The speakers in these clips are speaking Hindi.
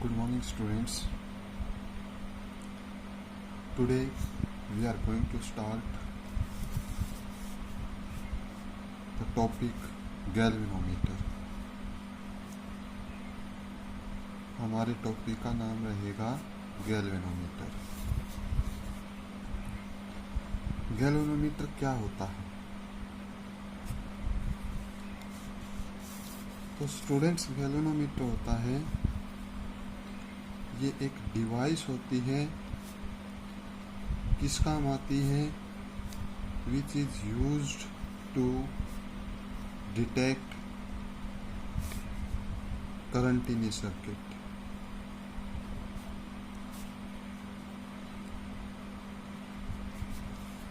Good morning, students. Today we are going to start the topic galvanometer. हमारे टॉपिक का नाम रहेगा गैल्वेनोमीटर. गैल्वेनोमीटर क्या होता है? तो स्टूडेंट्स, गैल्वेनोमीटर होता है, ये एक डिवाइस होती है, किस काम आती है? Which is used to detect current in a circuit.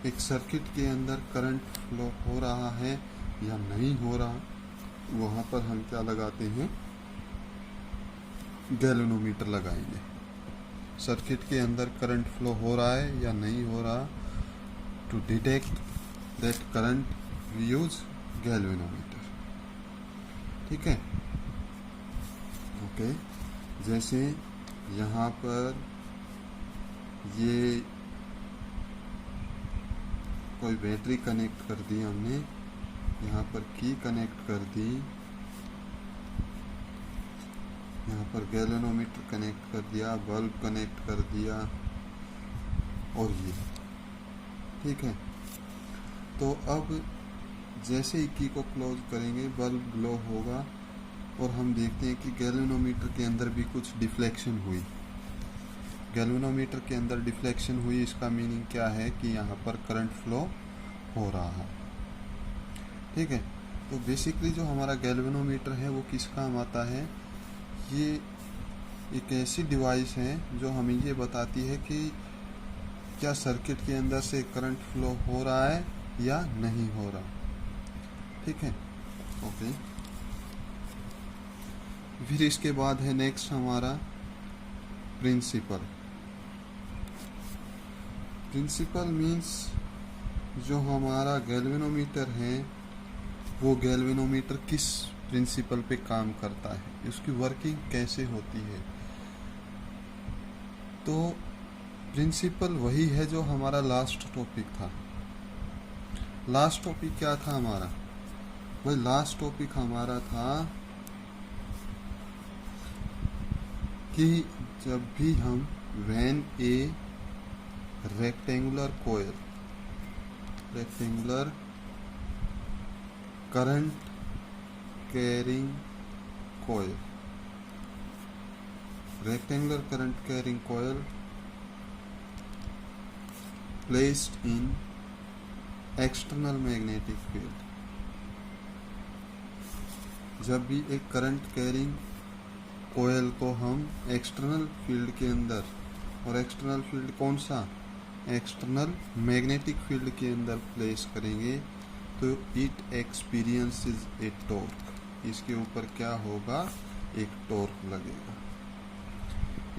एक सर्किट के अंदर करंट फ्लो हो रहा है या नहीं हो रहा, वहां पर हम क्या लगाते हैं? गैल्वेनोमीटर लगाएंगे. सर्किट के अंदर करंट फ्लो हो रहा है या नहीं हो रहा, to detect that current we use galvanometer. ठीक है, ओके. जैसे यहाँ पर ये कोई बैटरी कनेक्ट कर दी हमने, यहाँ पर की कनेक्ट कर दी, यहाँ पर गैल्वेनोमीटर कनेक्ट कर दिया, बल्ब कनेक्ट कर दिया, और ये ठीक है. तो अब जैसे ही की को क्लोज करेंगे, बल्ब ग्लो होगा और हम देखते हैं कि गैल्वेनोमीटर के अंदर भी कुछ डिफ्लेक्शन हुई. गैल्वेनोमीटर के अंदर डिफ्लेक्शन हुई, इसका मीनिंग क्या है कि यहाँ पर करंट फ्लो हो रहा है. ठीक है. तो बेसिकली जो हमारा गैल्वेनोमीटर है वो किस काम आता है? ये एक ऐसी डिवाइस है जो हमें ये बताती है कि क्या सर्किट के अंदर से करंट फ्लो हो रहा है या नहीं हो रहा. ठीक है, ओके. फिर इसके बाद है नेक्स्ट हमारा प्रिंसिपल. प्रिंसिपल मीन्स जो हमारा गैल्वेनोमीटर है वो गैल्वेनोमीटर किस प्रिंसिपल पे काम करता है, उसकी वर्किंग कैसे होती है. तो प्रिंसिपल वही है जो हमारा लास्ट टॉपिक था. लास्ट टॉपिक क्या था हमारा? वही लास्ट टॉपिक हमारा था कि जब भी हम when A rectangular current carrying coil, rectangular current carrying coil placed in external magnetic field. जब भी एक करंट कैरिंग कोयल को हम एक्सटर्नल फील्ड के अंदर, और एक्सटर्नल फील्ड कौन सा? एक्सटर्नल मैग्नेटिक फील्ड के अंदर प्लेस करेंगे तो इट एक्सपीरियंसेस ए टॉर्क. इसके ऊपर क्या होगा? एक टॉर्क लगेगा.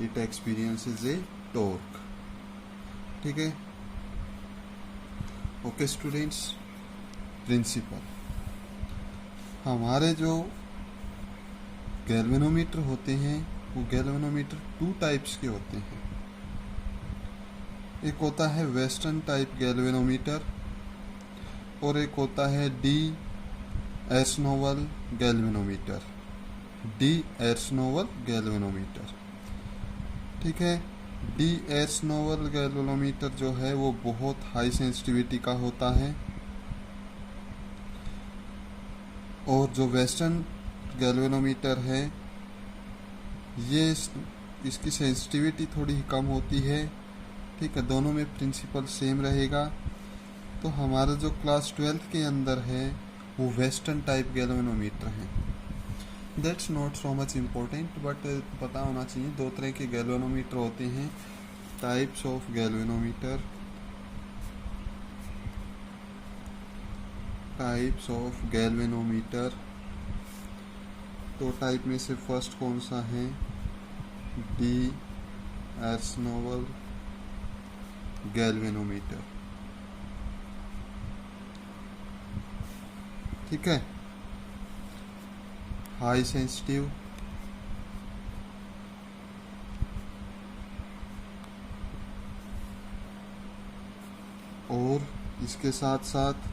It experiences A torque. ठीक है, ओके स्टूडेंट्स. प्रिंसिपल, हमारे जो गैल्वेनोमीटर होते हैं वो गैल्वेनोमीटर 2 टाइप्स के होते हैं. एक होता है वेस्टर्न टाइप गैल्वेनोमीटर और एक होता है d'Arsonval galvanometer. D'Arsonval galvanometer. ठीक है. डी एर्सनोवल गैल्वेनोमीटर जो है वो बहुत हाई सेंसिटिविटी का होता है, और जो वेस्टर्न गैल्वेनोमीटर है ये इसकी सेंसिटिविटी थोड़ी ही कम होती है. ठीक है, दोनों में प्रिंसिपल सेम रहेगा. तो हमारा जो क्लास 12th के अंदर है वो वेस्टर्न टाइप गैल्वेनोमीटर है. That's not so much important, but पता होना चाहिए. 2 तरह के गैल्वेनोमीटर होते हैं. Types of galvanometer, types of galvanometer. तो टाइप में से फर्स्ट कौन सा है? D'Arsonval galvanometer. ठीक है. हाई सेंसिटिव, और इसके साथ साथ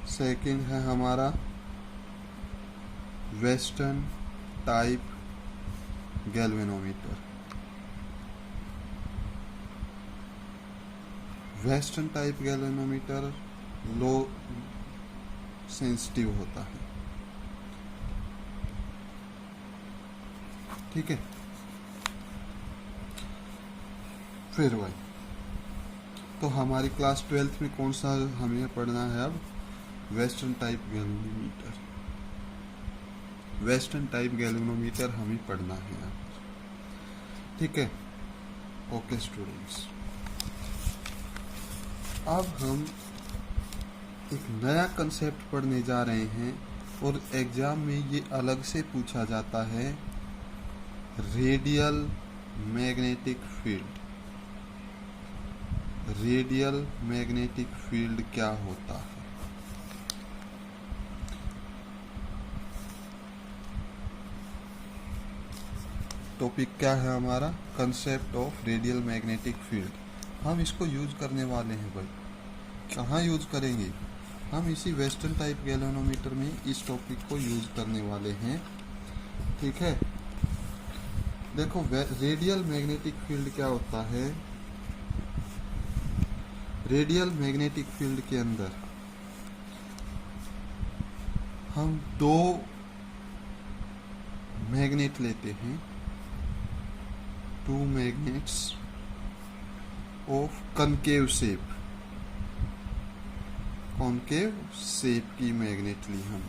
सेकंड है हमारा western type galvanometer. Western type galvanometer low sensitive होता है, ठीक है। फिर भाई तो हमारी क्लास 12th में कौन सा हमें पढ़ना है अब? Western type galvanometer. Western type galvanometer हमें पढ़ना है अब, ठीक है। ओके स्टूडेंट्स, अब हम एक नया कंसेप्ट पढ़ने जा रहे हैं और एग्जाम में ये अलग से पूछा जाता है, radial magnetic field. Radial magnetic field क्या होता है? टॉपिक क्या है हमारा? Concept of radial magnetic field. हम इसको यूज करने वाले हैं भाई। कहाँ यूज करेंगे? हम इसी वेस्टर्न टाइप गैल्वेनोमीटर में इस टॉपिक को यूज करने वाले हैं, ठीक है। देखो रेडियल मैग्नेटिक फील्ड क्या होता है? रेडियल मैग्नेटिक फील्ड के अंदर हम दो मैग्नेट लेते हैं, two magnets of concave shape. Concave shape की मैग्नेट ली हम,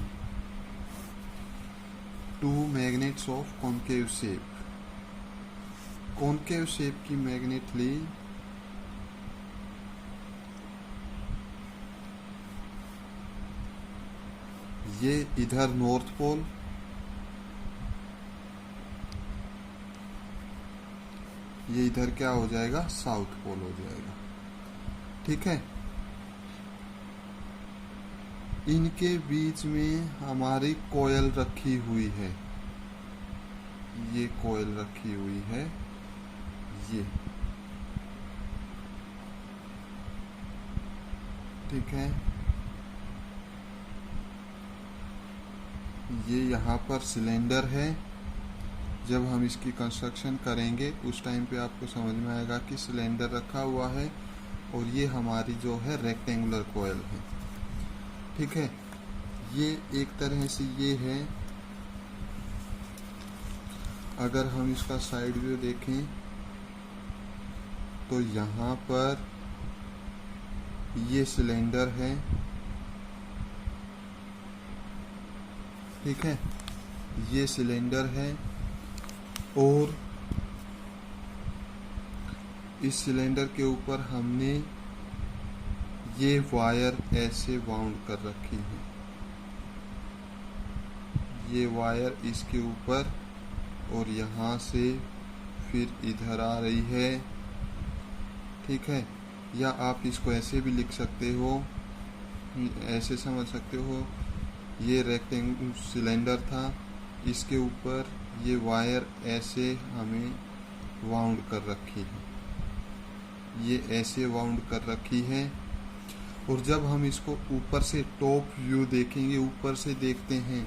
two magnets of concave shape. Concave shape की मैग्नेट ली, ये इधर नॉर्थ पोल, ये इधर क्या हो जाएगा? साउथ पोल हो जाएगा, ठीक है। इनके बीच में हमारी कॉइल रखी हुई है, ये कॉइल रखी हुई है, ये ठीक है। ये यहाँ पर सिलेंडर है। जब हम इसकी कंस्ट्रक्शन करेंगे उस टाइम पे आपको समझ में आएगा कि सिलेंडर रखा हुआ है और ये हमारी जो है रेक्टेंगुलर कॉइल है, ठीक है। ये एक तरह से ये है। अगर हम इसका साइड व्यू देखें तो यहाँ पर ये सिलेंडर है, ठीक है। ये सिलेंडर है और इस सिलेंडर के ऊपर हमने ये वायर ऐसे बाउंड कर रखी है। ये वायर इसके ऊपर और यहाँ से फिर इधर आ रही है, ठीक है। या आप इसको ऐसे भी लिख सकते हो, ऐसे समझ सकते हो, ये रेक्टेंगल सिलेंडर था, इसके ऊपर ये वायर ऐसे हमें वाउंड कर रखी है, ये ऐसे वाउंड कर रखी है। और जब हम इसको ऊपर से टॉप व्यू देखेंगे, ऊपर से देखते हैं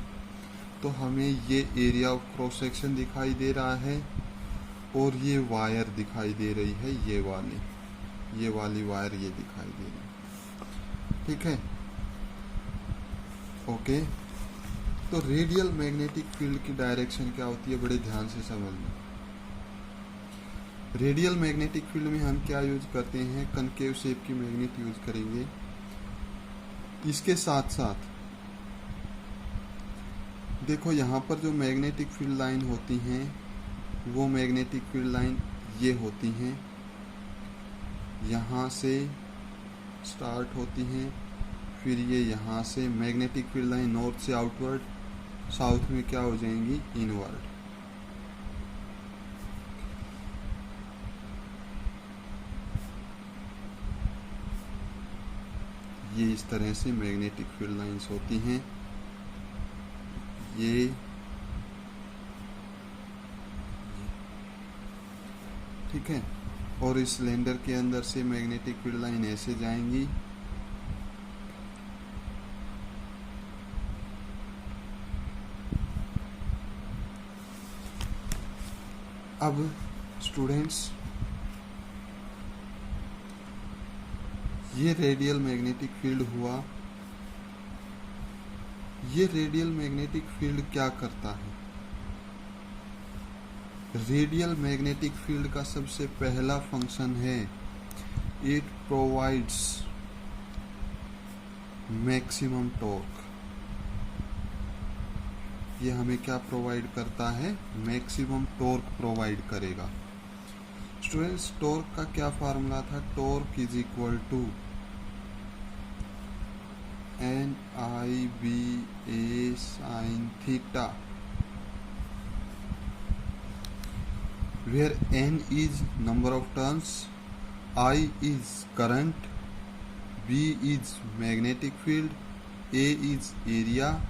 तो हमें ये एरिया ऑफ क्रॉस सेक्शन दिखाई दे रहा है और ये वायर दिखाई दे रही है, ये वाली वायर ये दिखाई दे रही है, ठीक है। ओके, तो रेडियल मैग्नेटिक फील्ड की डायरेक्शन क्या होती है, बड़े ध्यान से समझना। रेडियल मैग्नेटिक फील्ड में हम क्या यूज करते हैं? कनकेव शेप की मैग्नेट यूज करेंगे। इसके साथ साथ देखो यहाँ पर जो मैग्नेटिक फील्ड लाइन होती हैं वो मैग्नेटिक फील्ड लाइन ये होती हैं, यहाँ से स्टार्ट होती हैं, फिर ये यहाँ से मैग्नेटिक फील्ड लाइन नॉर्थ से आउटवर्ड, साउथ में क्या हो जाएंगी? इनवर्ड। ये इस तरह से मैग्नेटिक फील्ड लाइंस होती हैं। ये ठीक है। और इस सिलेंडर के अंदर से मैग्नेटिक फील्ड लाइन ऐसे जाएंगी, अब स्टूडेंट्स ये रेडियल मैग्नेटिक फील्ड हुआ। ये रेडियल मैग्नेटिक फील्ड क्या करता है? रेडियल मैग्नेटिक फील्ड का सबसे पहला फंक्शन है, इट प्रोवाइड्स मैक्सिमम टॉर्क। ये हमें क्या प्रोवाइड करता है? मैक्सिमम टॉर्क प्रोवाइड करेगा। स्टूडेंट्स टॉर्क का क्या फार्मूला था? Torque is equal to NIBA sin theta, where N is number of turns, I is current, B is magnetic field, A is area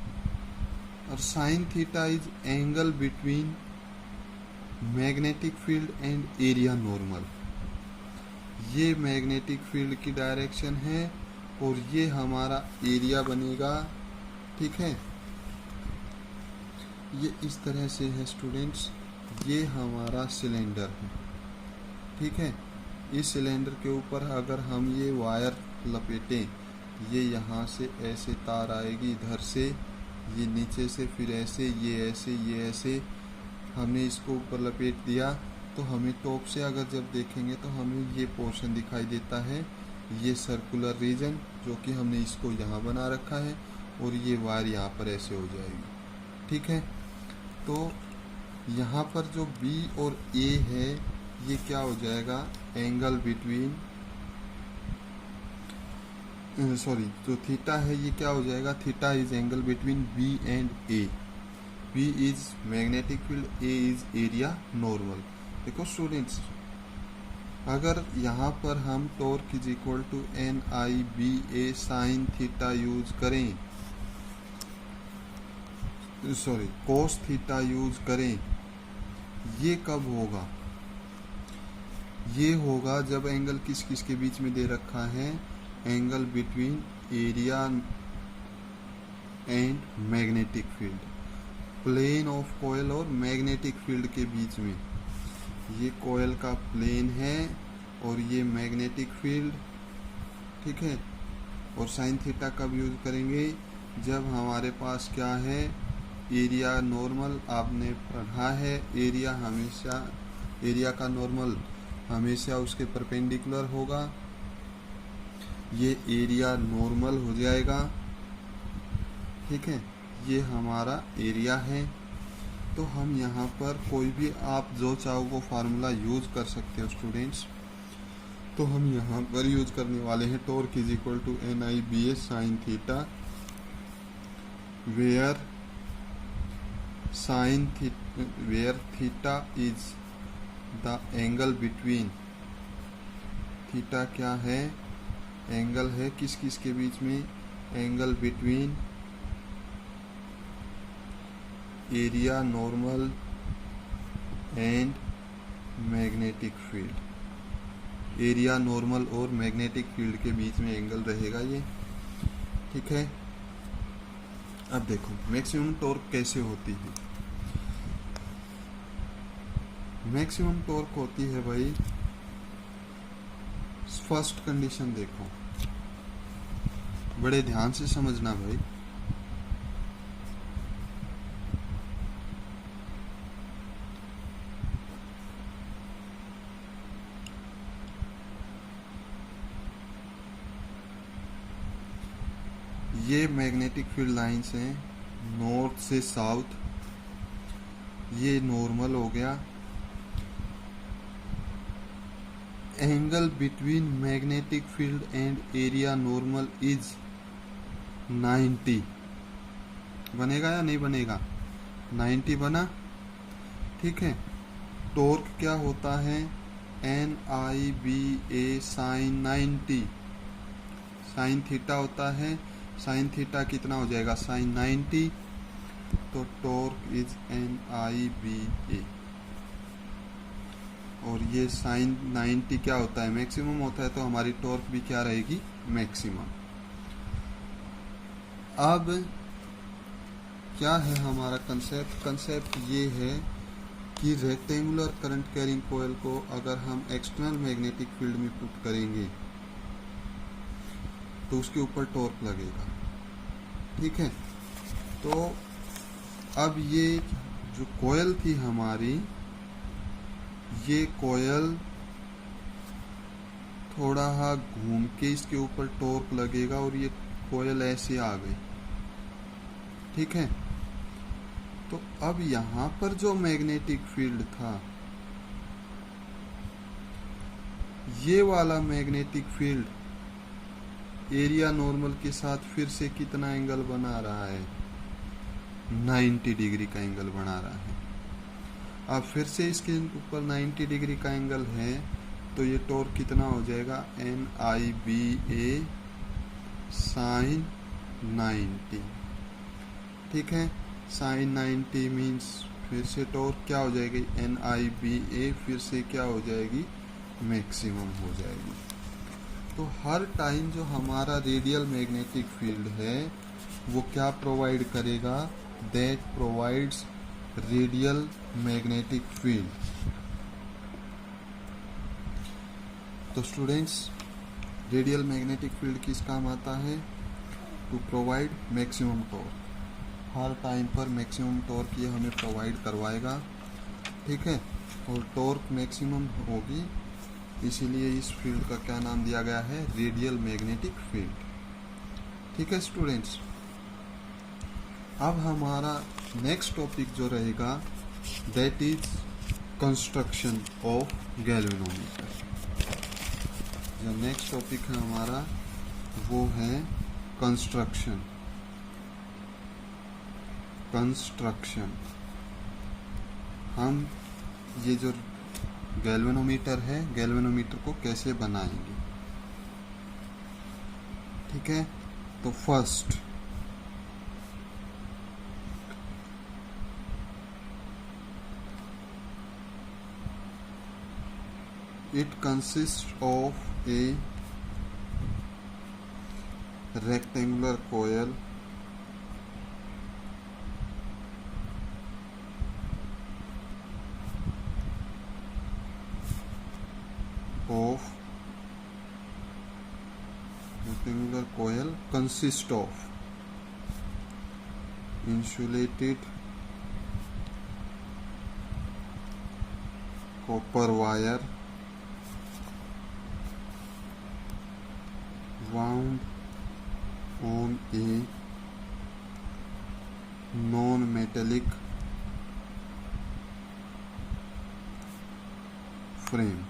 और sin theta is angle between magnetic field and area normal। ये मैग्नेटिक फील्ड की डायरेक्शन है और ये हमारा एरिया बनेगा। ठीक है, ये इस तरह से है स्टूडेंट्स, ये हमारा सिलेंडर है। ठीक है, इस सिलेंडर के ऊपर अगर हम ये वायर लपेटें, ये यहाँ से ऐसे तार आएगी इधर से, ये नीचे से फिर ऐसे, ये ऐसे, ये ऐसे, हमने इसको ऊपर लपेट दिया तो हमें टॉप से अगर जब देखेंगे तो हमें ये पोर्शन दिखाई देता है, ये सर्कुलर रीजन जो कि हमने इसको यहाँ बना रखा है और ये वायर यहाँ पर ऐसे हो जाएगी। ठीक है, तो यहाँ पर जो B और A है ये क्या हो जाएगा? एंगल बिटवीन जो थीटा है ये क्या हो जाएगा? Theta is angle between B and A। B is magnetic field, A is area normal. देखो स्टूडेंट्स, अगर यहाँ पर हम torque is equal to NIBA sine theta use करें, कोस थीटा यूज करें, ये कब होगा? ये होगा जब एंगल किस किस के बीच में दे रखा है? Angle between area and magnetic field, plane of coil और मैग्नेटिक फील्ड के बीच में। ये कॉइल का प्लेन है और ये मैग्नेटिक फील्ड। ठीक है, और साइन थीटा कब यूज करेंगे? जब हमारे पास क्या है? Area normal. आपने पढ़ा है एरिया हमेशा, एरिया का नॉर्मल हमेशा उसके परपेंडिकुलर होगा। ये एरिया नॉर्मल हो जाएगा। ठीक है, ये हमारा एरिया है। तो हम यहाँ पर कोई भी आप जो चाहो वो फार्मूला यूज कर सकते हो स्टूडेंट्स। तो हम यहाँ पर यूज करने वाले हैं torque is equal to NIBA sine theta, where theta is the angle between. Theta क्या है? एंगल है किस किस के बीच में? Angle between area normal and magnetic field. Area normal और मैग्नेटिक फील्ड के बीच में एंगल रहेगा ये। ठीक है, अब देखो मैक्सिमम टॉर्क कैसे होती है। मैक्सिमम टॉर्क होती है भाई, फर्स्ट कंडीशन देखो, बड़े ध्यान से समझना भाई। ये मैग्नेटिक फील्ड लाइंस हैं नॉर्थ से साउथ, ये नॉर्मल हो गया। Angle between magnetic field and area normal is 90। बनेगा या नहीं बनेगा? 90 बना। ठीक है, टॉर्क क्या होता है? NIBA साइन 90, साइन थीटा होता है। साइन थीटा कितना हो जाएगा? साइन 90। तो टॉर्क इज NIBA। और ये साइन 90 क्या होता है, मैक्सिमम होता है, तो हमारी टॉर्क भी क्या रहेगी, मैक्सिमम। अब क्या है हमारा कंसेप्ट ये है कि रेक्टेंगुलर करंट कैरिंग कोयल को अगर हम एक्सटर्नल मैग्नेटिक फील्ड में पुट करेंगे तो उसके ऊपर टॉर्क लगेगा। ठीक है, तो अब ये जो कोयल थी हमारी, ये कोयल थोड़ा सा घूम के इसके ऊपर टॉर्क लगेगा और ये कोयल ऐसे आ गई। ठीक है, तो अब यहां पर जो मैग्नेटिक फील्ड था, ये वाला मैग्नेटिक फील्ड एरिया नॉर्मल के साथ फिर से कितना एंगल बना रहा है, 90 डिग्री का एंगल बना रहा है। अब फिर से इसके ऊपर 90 डिग्री का एंगल है, तो ये टॉर्क कितना हो जाएगा, NIBA साइन 90। ठीक है, साइन 90 मीन्स फिर से टॉर्क क्या हो जाएगी, NIBA फिर से क्या हो जाएगी, मैक्सिमम हो जाएगी। तो हर टाइम जो हमारा रेडियल मैग्नेटिक फील्ड है वो क्या प्रोवाइड करेगा, that provides radial magnetic field. तो स्टूडेंट्स, रेडियल मैग्नेटिक फील्ड किस काम आता है, टू प्रोवाइड मैक्सिमम टॉर्क। हर टाइम पर मैक्सिमम टॉर्क ये हमें प्रोवाइड करवाएगा। ठीक है, और टॉर्क मैक्सिमम होगी, इसीलिए इस फील्ड का क्या नाम दिया गया है, रेडियल मैग्नेटिक फील्ड। ठीक है स्टूडेंट्स, अब हमारा नेक्स्ट टॉपिक जो रहेगा that is construction of galvanometer. जो नेक्स्ट टॉपिक है हमारा वो है कंस्ट्रक्शन। हम ये जो गैल्वेनोमीटर है, गैल्वेनोमीटर को कैसे बनाएंगे। ठीक है, तो first it consists of a rectangular coil consists of insulated copper wire wound on a non-metallic frame।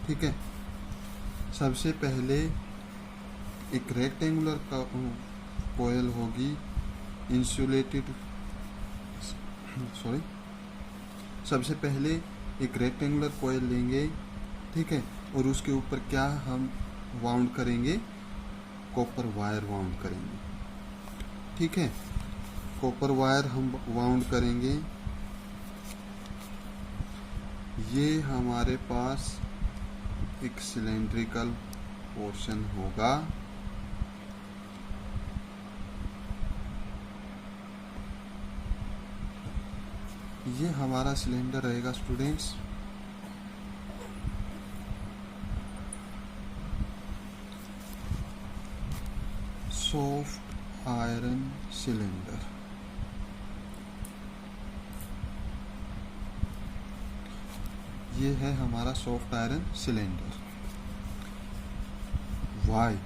ठीक है, सबसे पहले एक रेक्टेंगुलर कोयल होगी इंसुलेटेड, सबसे पहले एक रेक्टेंगुलर कोयल लेंगे। ठीक है, और उसके ऊपर क्या हम वाउंड करेंगे, कॉपर वायर वाउंड करेंगे। ठीक है, कॉपर वायर हम वाउंड करेंगे। ये हमारे पास एक सिलेंड्रिकल पोर्शन होगा। ये हमारा सिलेंडर रहेगा स्टूडेंट्स। Soft iron cylinder. ये है हमारा soft iron cylinder. Why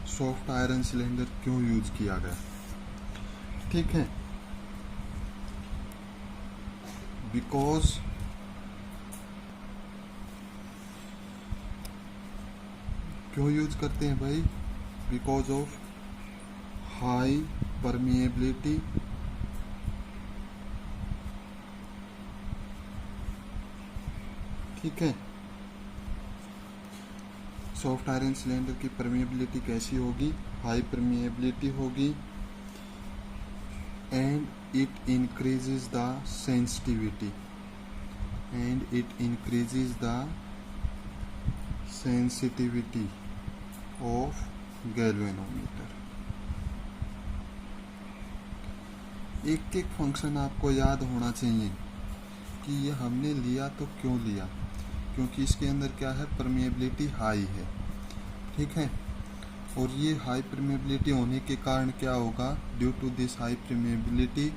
soft iron cylinder क्यों यूज किया गया? ठीक है, बिकॉज क्यों यूज करते हैं भाई? बिकॉज ऑफ हाई परमिएबिलिटी ठीक है, सॉफ्ट आयरन सिलेंडर की परमिएबिलिटी कैसी होगी? हाई परमिएबिलिटी होगी। and it increases the sensitivity of galvanometer. एक एक फंक्शन आपको याद होना चाहिए कि ये हमने लिया तो क्यों लिया, क्योंकि इसके अंदर क्या है, परमेबिलिटी हाई है, ठीक है। और ये हाई परमेबिलिटी होने के कारण क्या होगा, due to this high permeability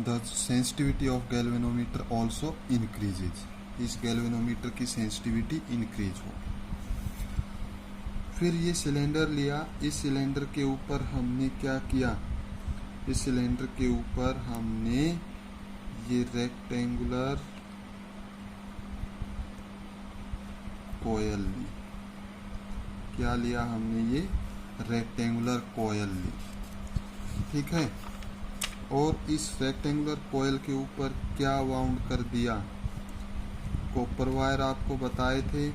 the sensitivity of galvanometer also increases, इस गैल्वेनोमीटर की सेंसिटिविटी इंक्रीज हो। फिर ये सिलेंडर लिया, इस सिलेंडर के ऊपर हमने क्या किया, इस सिलेंडर के ऊपर हमने ये रेक्टेंगुलर कॉइल ली, क्या लिया हमने, ये रेक्टेंगुलर कॉइल ली, ठीक है। और इस रेक्टेंगुलर कॉइल के ऊपर क्या वाउंड कर दिया, कॉपर वायर आपको बताए थे,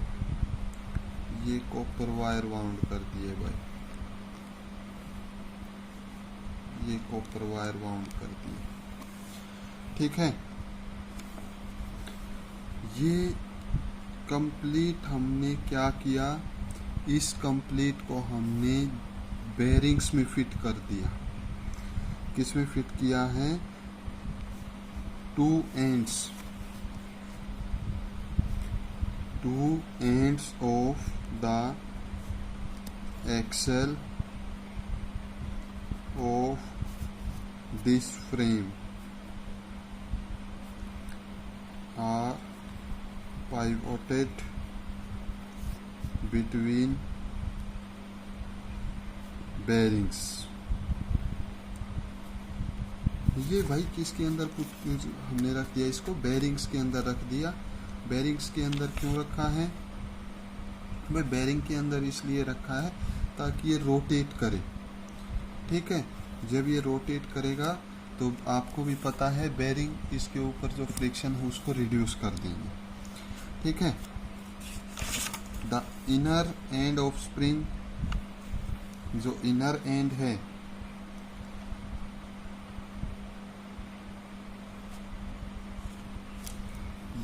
ये कॉपर वायर वाउंड कर दिए भाई, ये कॉपर वायर वाउंड कर दिए, ठीक है। ये कंप्लीट हमने क्या किया, इस कंप्लीट को हमने बेरिंग्स में फिट कर दिया। किस में फिट किया है, two ends of the axle of this frame are pivoted between bearings। ये भाई किसके अंदर कुछ हमने रख दिया, इसको बेरिंग्स के अंदर रख दिया। बेरिंग्स के अंदर क्यों रखा है भाई, बेरिंग के अंदर इसलिए रखा है ताकि ये रोटेट करे, ठीक है। जब ये रोटेट करेगा तो आपको भी पता है बेरिंग इसके ऊपर जो फ्रिक्शन है उसको रिड्यूस कर देंगे, ठीक है। The inner end of spring, जो इनर एंड है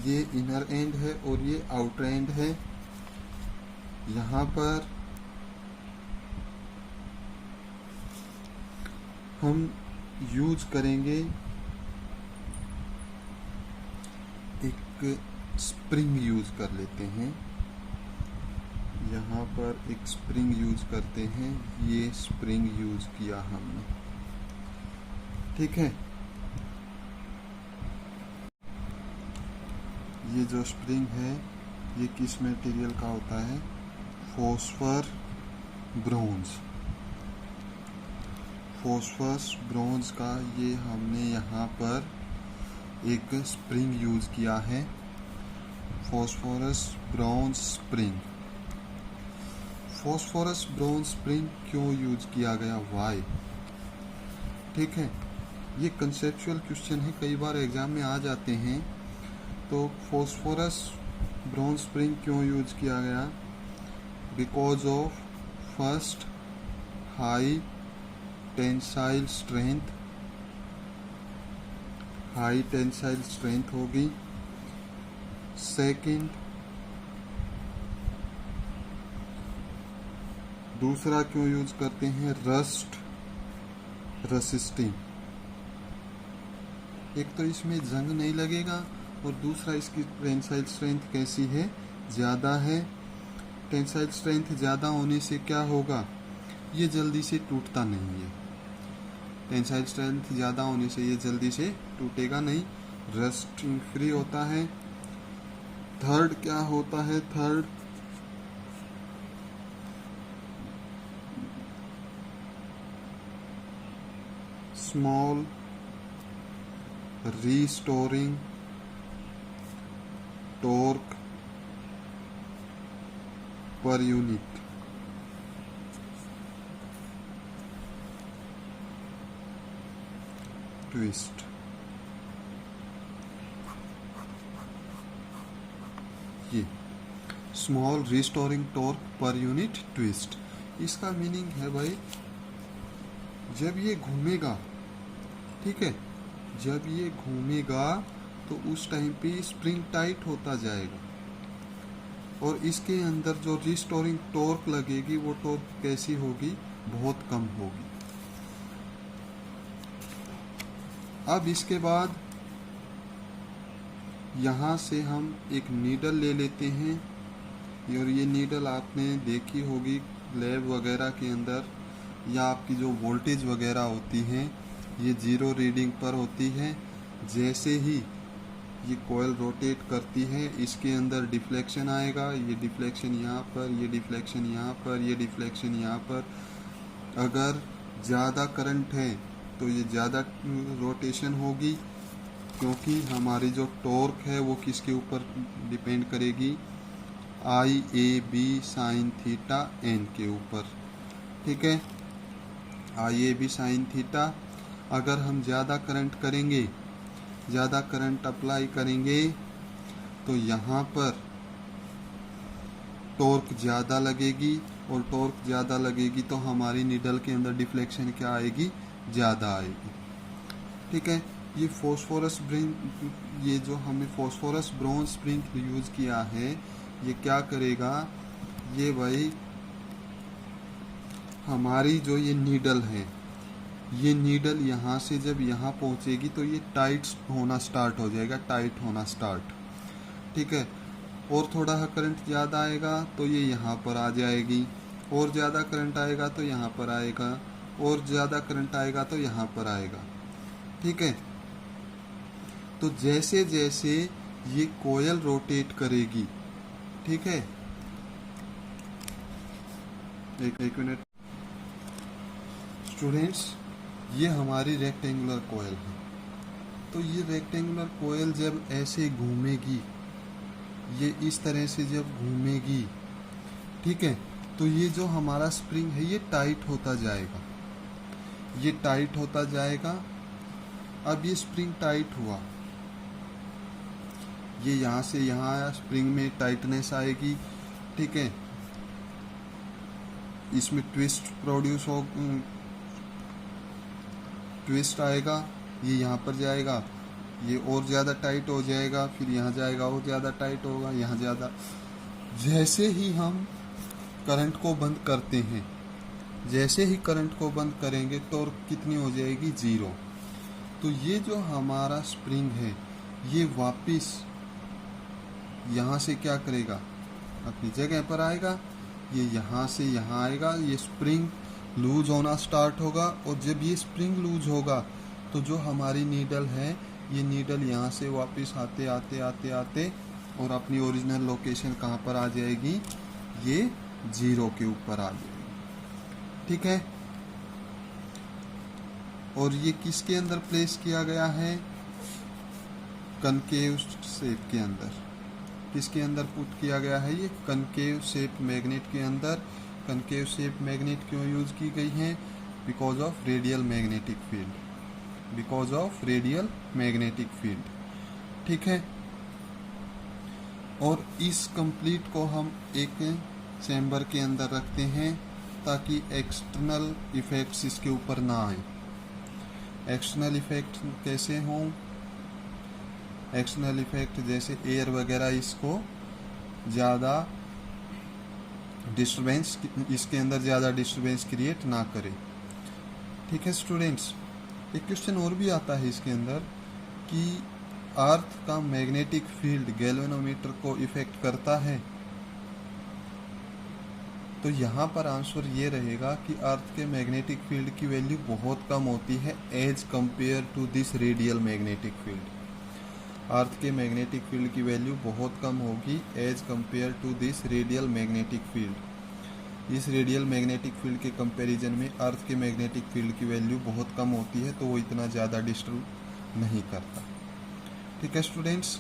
ये इनर एंड है और ये आउटर एंड है। यहाँ पर हम यूज करेंगे एक स्प्रिंग यूज कर लेते हैं, यहाँ पर एक स्प्रिंग यूज करते हैं, ये स्प्रिंग यूज किया हमने, ठीक है। ये जो स्प्रिंग है ये किस मटेरियल का होता है, फॉस्फर ब्रोंज का ये हमने यहाँ पर एक स्प्रिंग यूज किया है, phosphorus bronze spring. Phosphorus bronze spring क्यों यूज किया गया, वाई, ठीक है। ये कंसेप्चुअल क्वेश्चन है, कई बार एग्जाम में आ जाते हैं। तो फॉस्फोरस ब्रोंज स्प्रिंग क्यों यूज किया गया, because of first high tensile strength होगी। सेकंड, दूसरा क्यों यूज करते हैं, रस्ट रेसिस्टिंग, एक तो इसमें जंग नहीं लगेगा और दूसरा इसकी टेंसाइल स्ट्रेंथ कैसी है, ज़्यादा है। टेंसाइल स्ट्रेंथ ज़्यादा होने से क्या होगा, ये जल्दी से टूटता नहीं है। टेंसाइल स्ट्रेंथ ज़्यादा होने से ये जल्दी से टूटेगा नहीं, रस्टिंग फ्री होता है। थर्ड क्या होता है, third small restoring torque per unit. Twist, ये small restoring torque per unit twist, इसका मीनिंग है भाई जब ये घूमेगा, ठीक है। जब ये घूमेगा तो उस टाइम पे स्प्रिंग टाइट होता जाएगा और इसके अंदर जो रिस्टोरिंग टॉर्क लगेगी वो टॉर्क कैसी होगी, बहुत कम होगी। अब इसके बाद यहाँ से हम एक नीडल ले लेते हैं और ये नीडल आपने देखी होगी लैब वगैरह के अंदर, या आपकी जो वोल्टेज वगैरह होती हैं ये 0 रीडिंग पर होती है। जैसे ही ये कॉइल रोटेट करती है इसके अंदर डिफ्लेक्शन आएगा, ये डिफ्लेक्शन यहाँ पर, ये डिफ्लेक्शन यहाँ पर, ये डिफ्लेक्शन यहाँ पर। अगर ज़्यादा करंट है तो ये ज़्यादा रोटेशन होगी, क्योंकि हमारी जो टॉर्क है वो किसके ऊपर डिपेंड करेगी, IAB साइन थीटा n के ऊपर। ठीक है, IAB साइन थीटा। अगर हम ज़्यादा करंट करेंगे, ज़्यादा करंट अप्लाई करेंगे तो यहाँ पर टॉर्क ज़्यादा लगेगी, और टॉर्क ज़्यादा लगेगी तो हमारी नीडल के अंदर डिफ्लेक्शन क्या आएगी, ज़्यादा आएगी। ठीक है, ये फॉस्फोरस ब्रिंग, ये जो हमने फॉस्फोरस ब्रोंज स्प्रिंग यूज़ किया है, ये क्या करेगा, ये भाई हमारी जो ये नीडल है, ये नीडल यहाँ से जब यहाँ पहुँचेगी तो ये टाइट होना स्टार्ट हो जाएगा, टाइट होना स्टार्ट। ठीक है, और थोड़ा करंट ज़्यादा आएगा तो ये यहाँ पर आ जाएगी, और ज़्यादा करंट आएगा तो यहाँ पर आएगा, और ज़्यादा करंट आएगा तो यहाँ पर आएगा। ठीक है, तो जैसे जैसे ये कोयल रोटेट करेगी, ठीक है, एक मिनट स्टूडेंट्स, ये हमारी रेक्टेंगुलर कोयल है। तो ये रेक्टेंगुलर कोयल जब ऐसे घूमेगी, ये इस तरह से जब घूमेगी, ठीक है, तो ये जो हमारा स्प्रिंग है ये टाइट होता जाएगा, ये टाइट होता जाएगा। अब ये स्प्रिंग टाइट हुआ, ये यहाँ से यहाँ आया, स्प्रिंग में टाइटनेस आएगी। ठीक है, इसमें ट्विस्ट प्रोड्यूस हो, ट्विस्ट आएगा, ये यहाँ पर जाएगा, ये और ज़्यादा टाइट हो जाएगा, फिर यहाँ जाएगा और ज़्यादा टाइट होगा, यहाँ ज़्यादा। जैसे ही हम करंट को बंद करते हैं, जैसे ही करंट को बंद करेंगे टॉर्क कितनी हो जाएगी, 0। तो ये जो हमारा स्प्रिंग है ये वापस यहाँ से क्या करेगा, अपनी जगह पर आएगा, ये यहाँ से यहाँ आएगा, ये स्प्रिंग लूज होना स्टार्ट होगा, और जब ये स्प्रिंग लूज होगा तो जो हमारी नीडल है, ये नीडल यहाँ से वापस आते आते आते आते और अपनी ओरिजिनल लोकेशन कहाँ पर आ जाएगी, ये 0 के ऊपर आ जाएगी। ठीक है, और ये किसके अंदर प्लेस किया गया है, कनकेव शेप के अंदर। किसके अंदर पुट किया गया है, ये कनकेव शेप मैग्नेट के अंदर। कनकेव शेप मैग्नेट क्यों यूज की गई है, because of radial magnetic field, because of radial magnetic field. ठीक है, और इस कंप्लीट को हम एक चैम्बर के अंदर रखते हैं ताकि एक्सटर्नल इफेक्ट्स इसके ऊपर ना आए। एक्सटर्नल इफेक्ट कैसे हों, एक्सटर्नल इफेक्ट जैसे एयर वगैरह इसको ज़्यादा डिस्टरबेंस, इसके अंदर ज़्यादा डिस्टरबेंस क्रिएट ना करे। ठीक है स्टूडेंट्स, एक क्वेश्चन और भी आता है इसके अंदर कि अर्थ का मैग्नेटिक फील्ड गैल्वेनोमीटर को इफेक्ट करता है। तो यहाँ पर आंसर ये रहेगा कि अर्थ के मैग्नेटिक फील्ड की वैल्यू बहुत कम होती है as compare to this radial magnetic field. Earth के मैग्नेटिक फील्ड की वैल्यू बहुत कम होगी as compare to this radial magnetic field. इस रेडियल मैग्नेटिक फील्ड के कंपैरिजन में अर्थ के मैग्नेटिक फील्ड की वैल्यू बहुत कम होती है, तो वो इतना ज़्यादा डिस्टर्ब नहीं करता। ठीक है स्टूडेंट्स,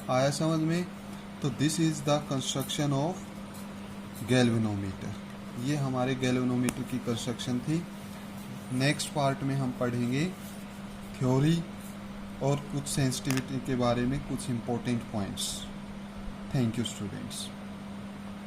आया समझ में? तो this is the construction of galvanometer. ये हमारे गैल्वेनोमीटर की कंस्ट्रक्शन थी। नेक्स्ट पार्ट में हम पढ़ेंगे थ्योरी और कुछ सेंसिटिविटी के बारे में कुछ important points. Thank you students.